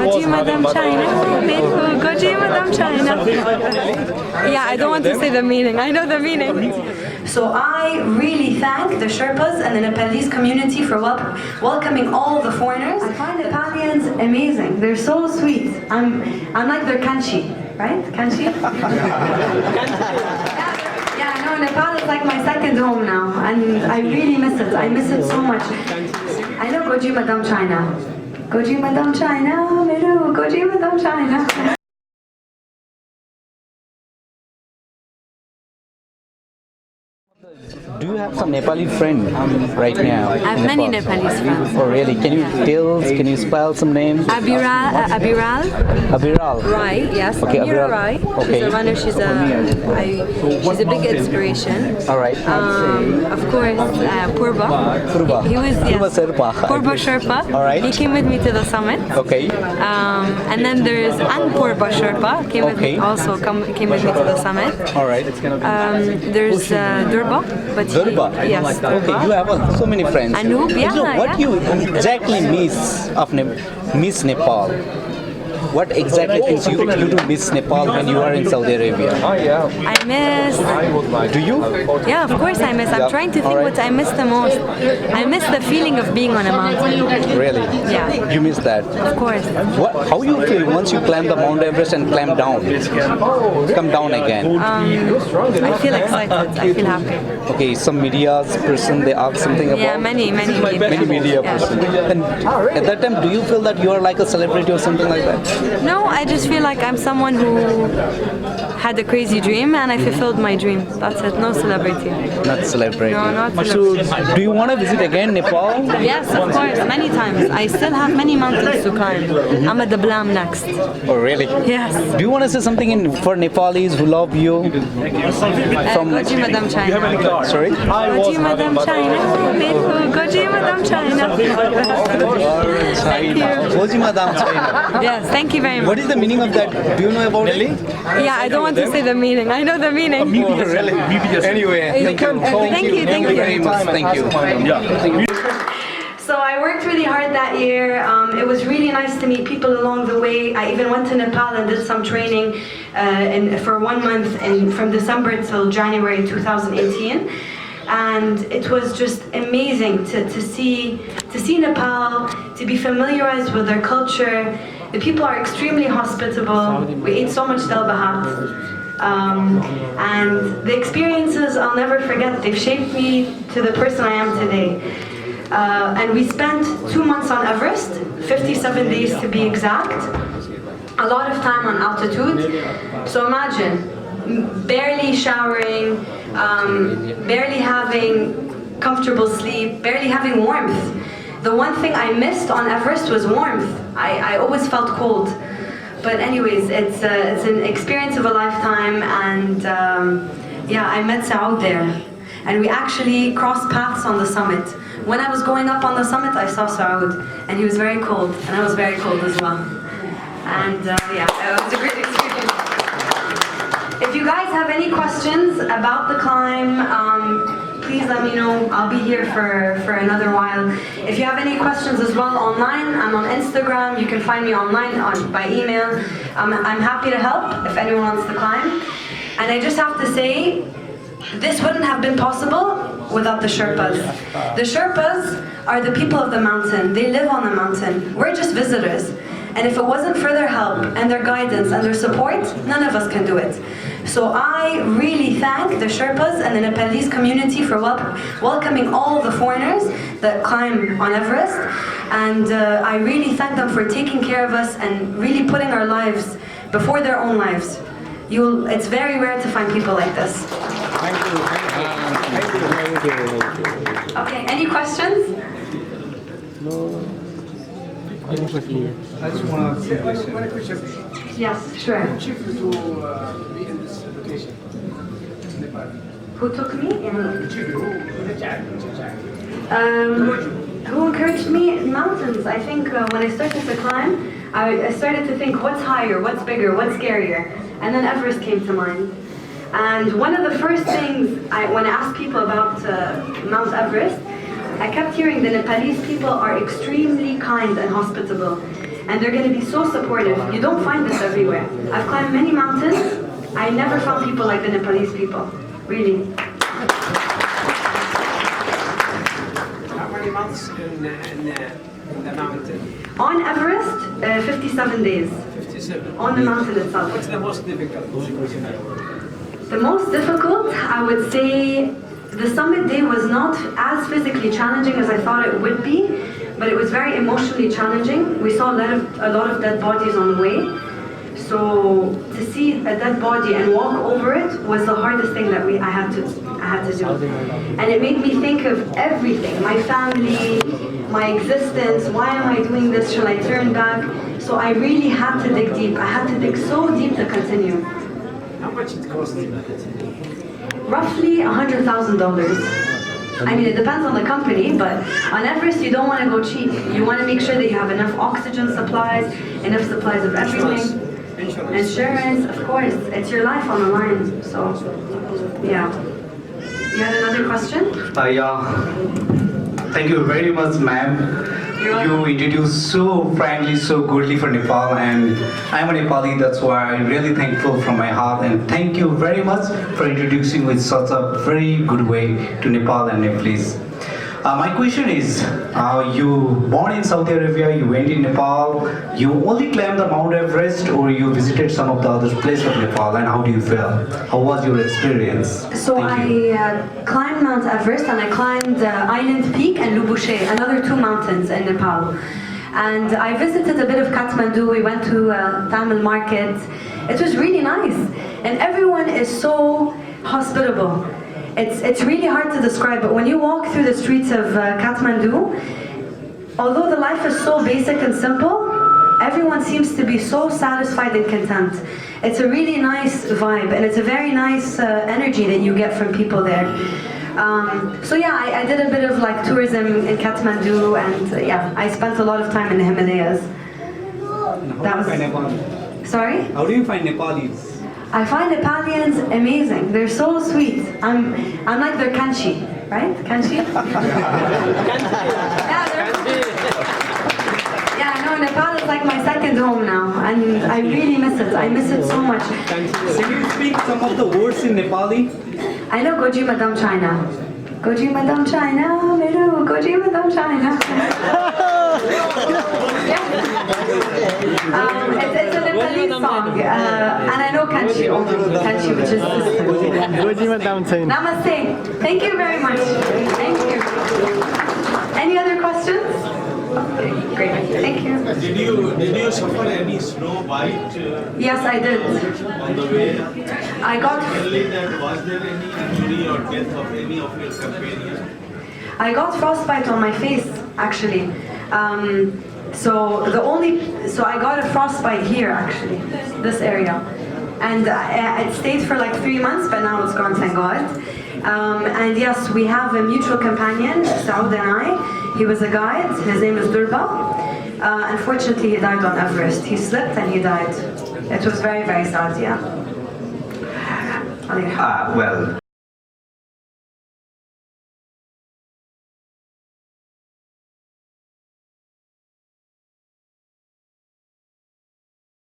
Goji Madam China. Goji Madam China. Yeah, I don't want to say the meaning. I know the meaning. So I really thank the Sherpas and the Nepalese community for welcoming all the foreigners. I find Nepalians amazing. They're so sweet. I'm like their kanchi, right? Kanchi? Yeah, I know Nepal is like my second home now, and I really miss it. I miss it so much. I know Goji Madam China. Goji Madam China, Meru, Goji Madam China. Do you have some Nepali friend right now? I have many Nepalese friends. Oh really? Can you spell some names? Abiral Rai. Yes. Okay, Abiral Rai. Okay. She's a runner. She's a big inspiration. All right. Of course, Purba. He was Purba Sherpa. Purba Sherpa. All right. He came with me to the summit. Okay. And then there's Purba Sherpa came with me to the summit. All right. There's Durba. Durba. Yes. Durba. Okay, you have so many friends. Anoop, yeah. So what you exactly miss Nepal? What exactly things you do miss Nepal when you are in Saudi Arabia? I miss. Do you? Yeah, of course I miss. I'm trying to think what I miss the most. I miss the feeling of being on a mountain. Really? Yeah. You miss that? Of course. How you feel once you climb the Mount Everest and climb down? Come down again? I feel excited. I feel happy. Okay, some media person, they ask something about... Yeah, many media person. And at that time, do you feel that you are like a celebrity or something like that? No, I just feel like I'm someone who had a crazy dream and I fulfilled my dream. That's it. No celebrity. Not celebrity. No, not celebrity. So, do you want to visit again Nepal? Yes, of course, many times. I still have many mountains to climb. I'm at the Blam next. Oh, really? Yes. Do you want to say something for Nepalis who love you? Goji Madam China. Sorry? Goji Madam China. Goji Madam China. Thank you. Goji Madam China. Yes, thank you very much. What is the meaning of that? Do you know about it? Yeah, I don't want to say the meaning. I know the meaning. Really? Anyway, thank you. Thank you very much. Thank you. So I worked really hard that year. It was really nice to meet people along the way. I even went to Nepal and did some training for 1 month from December till January 2018. And it was just amazing to see Nepal, to be familiarized with their culture. The people are extremely hospitable. We ate so much dal bahat. And the experiences I'll never forget. They've shaped me to the person I am today. And we spent 2 months on Everest, 57 days to be exact. A lot of time on altitude. So imagine, barely showering, barely having comfortable sleep, barely having warmth. The one thing I missed on Everest was warmth. I always felt cold. But anyways, it's an experience of a lifetime, and yeah, I met Saud there. And we actually crossed paths on the summit. When I was going up on the summit, I saw Saud, and he was very cold, and I was very cold as well. And yeah, it was a great experience. If you guys have any questions about the climb, please let me know. I'll be here for another while. If you have any questions as well online, I'm on Instagram. You can find me online by email. I'm happy to help if anyone wants to climb. And I just have to say, this wouldn't have been possible without the Sherpas. The Sherpas are the people of the mountain. They live on the mountain. We're just visitors. And if it wasn't for their help and their guidance and their support, none of us can do it. So I really thank the Sherpas and the Nepalese community for welcoming all the foreigners that climb on Everest. And I really thank them for taking care of us and really putting our lives before their own lives. It's very rare to find people like this. Thank you. Thank you. Okay, any questions? No. I just want to ask one question. Yes, sure. Who took you to be in this location? Nepal. Who took me? Who encouraged me? Mountains. I think when I started to climb, I started to think, what's higher, what's bigger, what's scarier? And then Everest came to mind. And one of the first things, when I asked people about Mount Everest, I kept hearing the Nepalese people are extremely kind and hospitable. and they're going to be so supportive. You don't find this everywhere. I've climbed many mountains. I never found people like the Nepalese people, really. How many months in the mountain? On Everest, 57 days. 57. On the mountain itself. What's the most difficult? The most difficult, I would say, the summit day was not as physically challenging as I thought it would be, but it was very emotionally challenging. We saw a lot of dead bodies on the way. So to see a dead body and walk over it was the hardest thing that I had to do. And it made me think of everything, my family, my existence, why am I doing this, should I turn back? So I really had to dig deep. I had to dig so deep to continue. How much it cost? Roughly $100,000. I mean, it depends on the company, but on Everest you don't want to go cheap. You want to make sure that you have enough oxygen supplies, enough supplies of everything. Insurance, of course. It's your life on the line. So, yeah. You had another question? Yeah. Thank you very much, ma'am. You introduced so frankly, so goodly for Nepal, and I'm a Nepali, that's why I'm really thankful from my heart, and thank you very much for introducing with such a very good way to Nepal and Nepalese. My question is, you born in Saudi Arabia, you went in Nepal, you only climbed the Mount Everest, or you visited some of the other places of Nepal, and how do you feel? How was your experience? So I climbed Mount Everest, and I climbed Island Peak and Lubushe, another 2 mountains in Nepal. And I visited a bit of Kathmandu, we went to Tamil market. It was really nice, and everyone is so hospitable. It's really hard to describe, but when you walk through the streets of Kathmandu, although the life is so basic and simple, everyone seems to be so satisfied and content. It's a really nice vibe, and it's a very nice energy that you get from people there. So yeah, I did a bit of like tourism in Kathmandu, and yeah, I spent a lot of time in the Himalayas. How do you find Nepal? Sorry? How do you find Nepalis? I find Nepalians amazing. They're so sweet. I'm like their kanchi, right? Kanchi? Yeah, I know Nepal is like my second home now, and I really miss it. I miss it so much. Can you speak some of the words in Nepali? I know Goji Madam China. Goji Madam China, Meru, Goji Madam China. It's a Nepalese song, and I know Kanchi only, Kanchi, which is Namaste. Thank you very much. Thank you. Any other questions? Okay, great. Thank you. Did you suffer any snow bite? Yes, I did. On the way? I got. Was there any injury or death of any of your companions? I got frostbite on my face, actually. So I got a frostbite here, actually, this area, and it stayed for like 3 months, but now it's gone, thank God. And yes, we have a mutual companion, Saud and I. He was a guide. His name is Durba. Unfortunately, he died on Everest. He slipped and he died. It was very, very sad. Yeah. Well.